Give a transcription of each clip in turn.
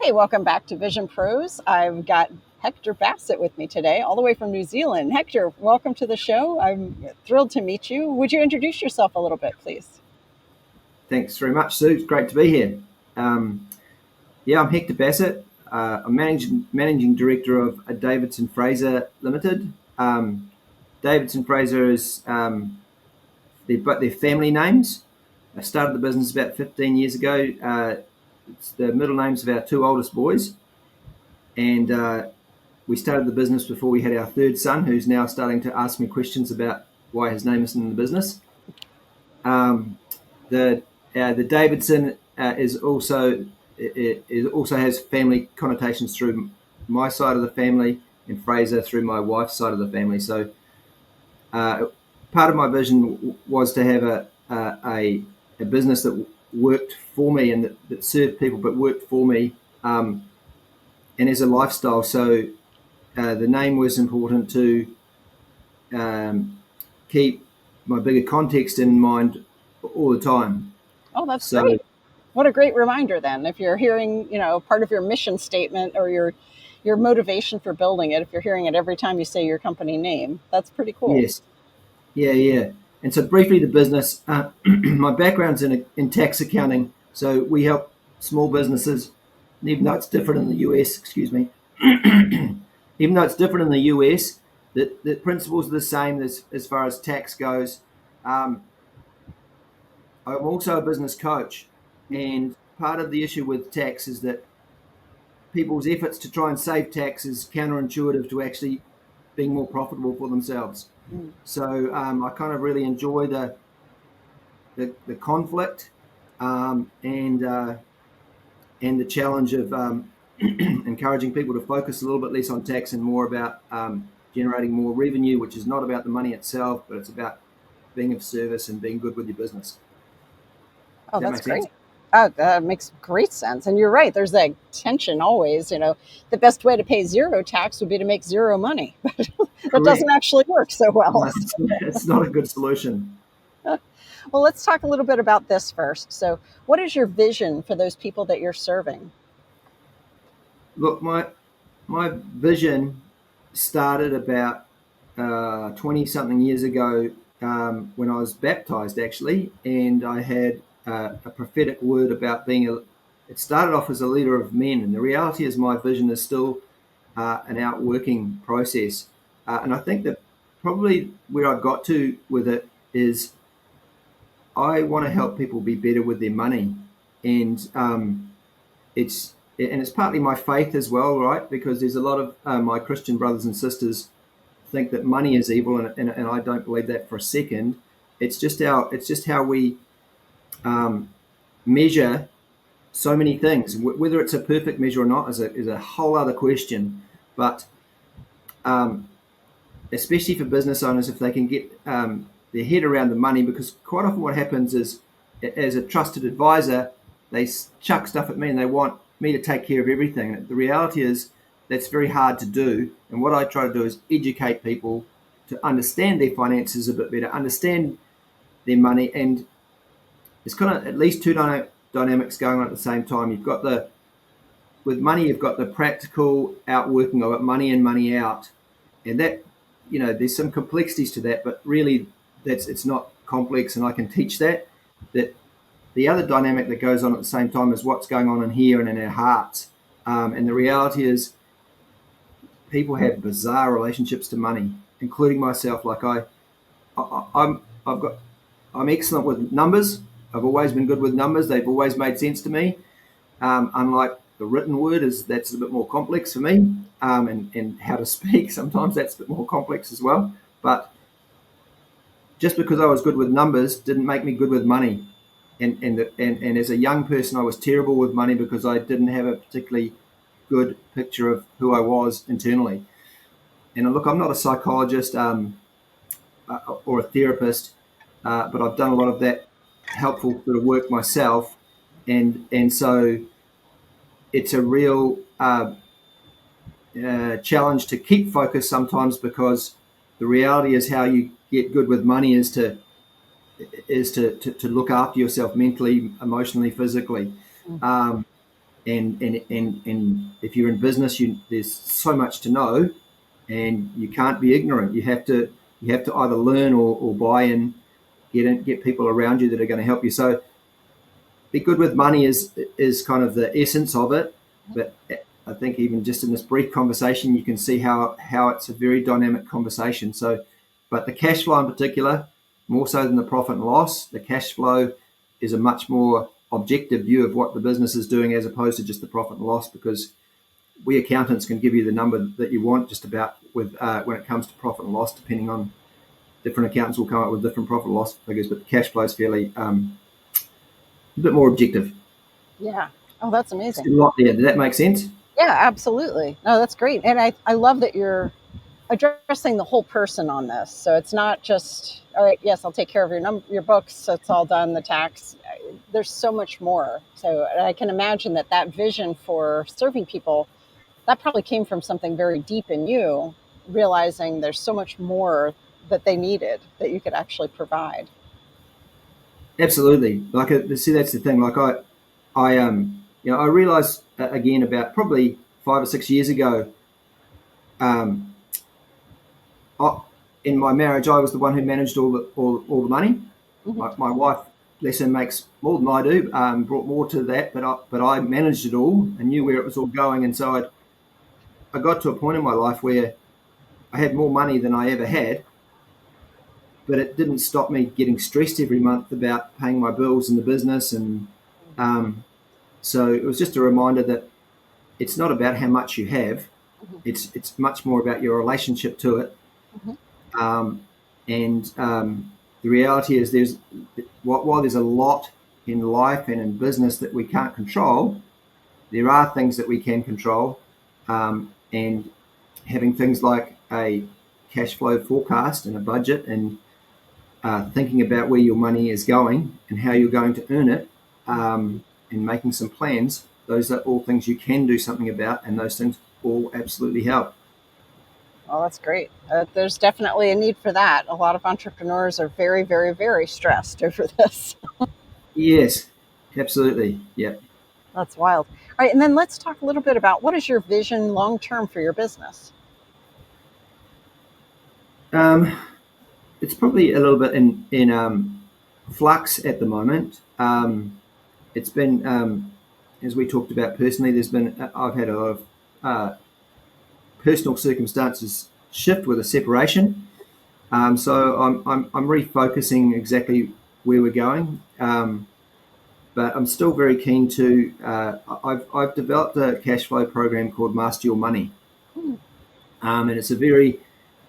Hey, welcome back to Vision Pros. I've got Hector Bassett with me today, all the way from New Zealand. Hector, welcome to the show. I'm thrilled to meet you. Would you introduce yourself a little bit, please? Thanks very much, Sue. It's great to be here. I'm Hector Bassett. I'm managing director of a Davidson Fraser Limited. Davidson Fraser is their family names. I started the business about 15 years ago. It's the middle names of our two oldest boys, and we started the business before we had our third son, who's now starting to ask me questions about why his name isn't in the business. The Davidson is also has family connotations through my side of the family, and Fraser through my wife's side of the family. So part of my vision was to have a business that worked for me and that served people, but worked for me and as a lifestyle. So the name was important to keep my bigger context in mind all the time. Oh, that's great. What a great reminder then. If you're hearing, part of your mission statement or your motivation for building it, if you're hearing it every time you say your company name, that's pretty cool. Yes. Yeah. And so briefly, the business, my background's in tax accounting. So we help small businesses, and even though it's different in the US, even though it's different in the US, the principles are the same as far as tax goes. I'm also a business coach, and part of the issue with tax is that people's efforts to try and save tax is counterintuitive to actually being more profitable for themselves. So I kind of really enjoy the conflict and the challenge of encouraging people to focus a little bit less on tax and more about generating more revenue, which is not about the money itself, but it's about being of service and being good with your business. Oh, that's great. That makes great sense. And you're right. There's that tension always, the best way to pay zero tax would be to make zero money. But that doesn't actually work so well. It's not a good solution. Well, let's talk a little bit about this first. So what is your vision for those people that you're serving? Look, my vision started about 20-something years ago when I was baptized, actually, and I had a prophetic word about it started off as a leader of men, and the reality is my vision is still an outworking process. And I think that probably where I got to with it is I want to help people be better with their money. And it's partly my faith as well, right? Because there's a lot of my Christian brothers and sisters think that money is evil, and I don't believe that for a second. It's just how we measure so many things. Whether it's a perfect measure or not is a whole other question. But especially for business owners, if they can get their head around the money, because quite often what happens is, as a trusted advisor, they chuck stuff at me and they want me to take care of everything. The reality is that's very hard to do. And what I try to do is educate people to understand their finances a bit better, understand their money, and it's kind of at least two dynamics going on at the same time. With money, you've got the practical outworking of it, money in, money out, and that, there's some complexities to that, but really it's not complex, and I can teach that. That the other dynamic that goes on at the same time is what's going on in here and in our hearts, and the reality is people have bizarre relationships to money, including myself. Like I'm excellent with numbers. I've always been good with numbers. They've always made sense to me. Unlike the written word, that's a bit more complex for me, and how to speak, sometimes that's a bit more complex as well. But just because I was good with numbers didn't make me good with money. And as a young person, I was terrible with money because I didn't have a particularly good picture of who I was internally. And look, I'm not a psychologist or a therapist, but I've done a lot of that helpful sort of work myself, and so it's a real challenge to keep focused sometimes, because the reality is how you get good with money is to look after yourself mentally, emotionally, physically. and if you're in business, there's so much to know, and you can't be ignorant. You have to either learn or buy in, get people around you that are going to help you. So be good with money is kind of the essence of it. But I think even just in this brief conversation, you can see how it's a very dynamic conversation. So, but the cash flow in particular, more so than the profit and loss, the cash flow is a much more objective view of what the business is doing as opposed to just the profit and loss, because we accountants can give you the number that you want just about with when it comes to profit and loss, depending on different accountants will come up with different profit and loss figures, but the cash flow is fairly a bit more objective. Yeah. Oh, that's amazing. A lot there. Does that make sense? Yeah, absolutely. No, that's great. And I love that you're addressing the whole person on this. So it's not just, all right, yes, I'll take care of your books. So it's all done, the tax. There's so much more. So I can imagine that vision for serving people, that probably came from something very deep in you, realizing there's so much more that they needed that you could actually provide. Absolutely. Like, see, that's the thing. Like, I realized again about probably 5 or 6 years ago, um, in my marriage, I was the one who managed all the money. Mm-hmm. My wife, bless her, makes more than I do. Brought more to that, but I managed it all and knew where it was all going. And so I got to a point in my life where I had more money than I ever had, but it didn't stop me getting stressed every month about paying my bills in the business. And um, so it was just a reminder that it's not about how much you have; Mm-hmm. it's much more about your relationship to it. Mm-hmm. And the reality is, while there's a lot in life and in business that we can't control, there are things that we can control, and having things like a cash flow forecast and a budget, and thinking about where your money is going and how you're going to earn it, and making some plans. Those are all things you can do something about, and those things all absolutely help. Well, that's great. There's definitely a need for that. A lot of entrepreneurs are very, very, very stressed over this. Yes, absolutely. Yeah. That's wild. All right, and then let's talk a little bit about what is your vision long term for your business? Um, it's probably a little bit in flux at the moment. It's been, as we talked about personally, I've had a lot of personal circumstances shift with a separation. So I'm refocusing exactly where we're going. But I'm still very keen to. I've developed a cash flow program called Master Your Money, Hmm. and it's a very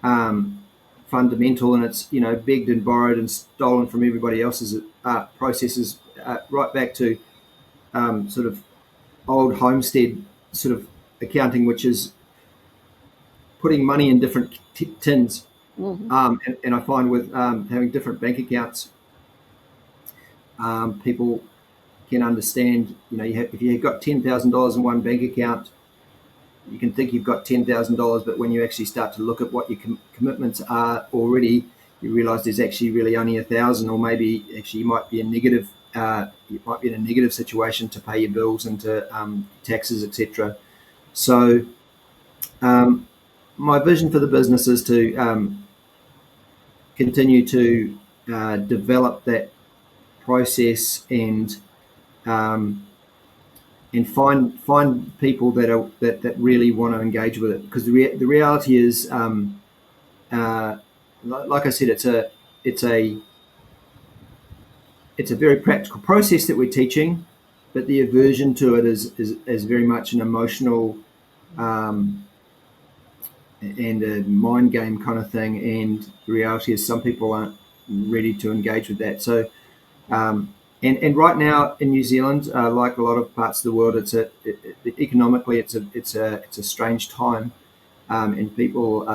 fundamental, and it's begged and borrowed and stolen from everybody else's processes, right back to sort of old homestead sort of accounting, which is putting money in different tins. Mm-hmm. And I find with having different bank accounts, people can understand. If you've got $10,000 in one bank account, you can think you've got $10,000, but when you actually start to look at what your commitments are already, you realise there's actually really only 1,000, or maybe actually you might be in negative. You might be in a negative situation to pay your bills and to taxes, etc. So my vision for the business is to continue to develop that process, um, and find people that really want to engage with it, because the reality is, uh, like I said, it's a it's a very practical process that we're teaching, but the aversion to it is very much an emotional um, and a mind game kind of thing. And the reality is, some people aren't ready to engage with that. So, and right now in New Zealand, like a lot of parts of the world, economically it's a strange time, and people.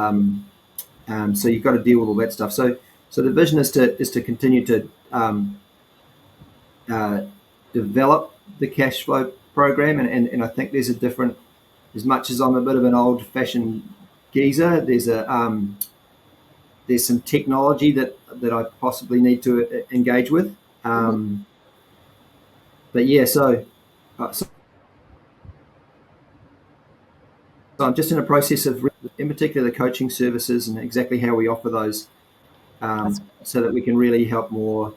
So you've got to deal with all that stuff. So the vision is to continue to uh, develop the cash flow program, and I think there's a different. As much as I'm a bit of an old-fashioned geezer, there's some technology that I possibly need to engage with. Mm-hmm. But yeah, so So I'm just in a process of, in particular, the coaching services and exactly how we offer those, so that we can really help more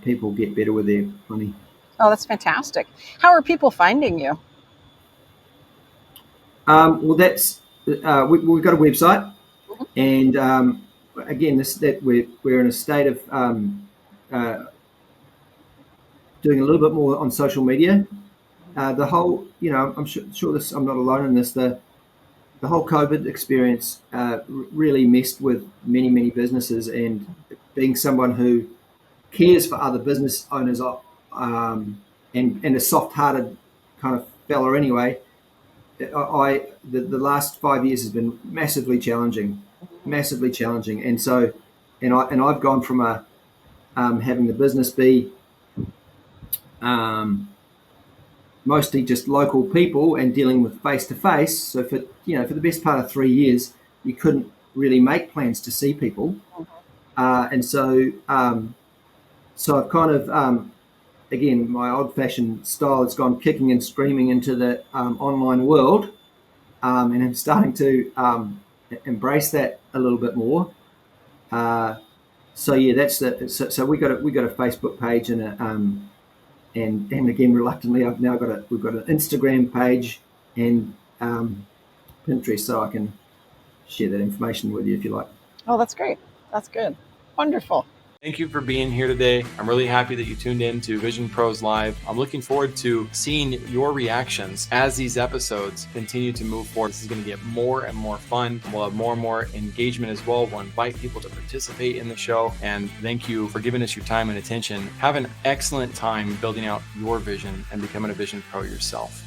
people get better with their money. Oh, that's fantastic. How are people finding you? Well, that's we've got a website, and again, that we're in a state of doing a little bit more on social media. The whole, I'm sure this. I'm not alone in this. The whole COVID experience really messed with many businesses, and being someone who cares for other business owners, and a soft-hearted kind of fella anyway. The last 5 years has been massively challenging, and so, I've gone from having the business be mostly just local people and dealing with face to face. So for the best part of 3 years, you couldn't really make plans to see people, and so I've kind of again, my old-fashioned style has gone kicking and screaming into the online world, and I'm starting to embrace that a little bit more. So yeah, that's so we got a Facebook page and and again, reluctantly, we've got an Instagram page and Pinterest, so I can share that information with you if you like. Oh, that's great. That's good. Wonderful. Thank you for being here today. I'm really happy that you tuned in to Vision Pros Live. I'm looking forward to seeing your reactions as these episodes continue to move forward. This is going to get more and more fun. We'll have more and more engagement as well. We'll invite people to participate in the show. And thank you for giving us your time and attention. Have an excellent time building out your vision and becoming a Vision Pro yourself.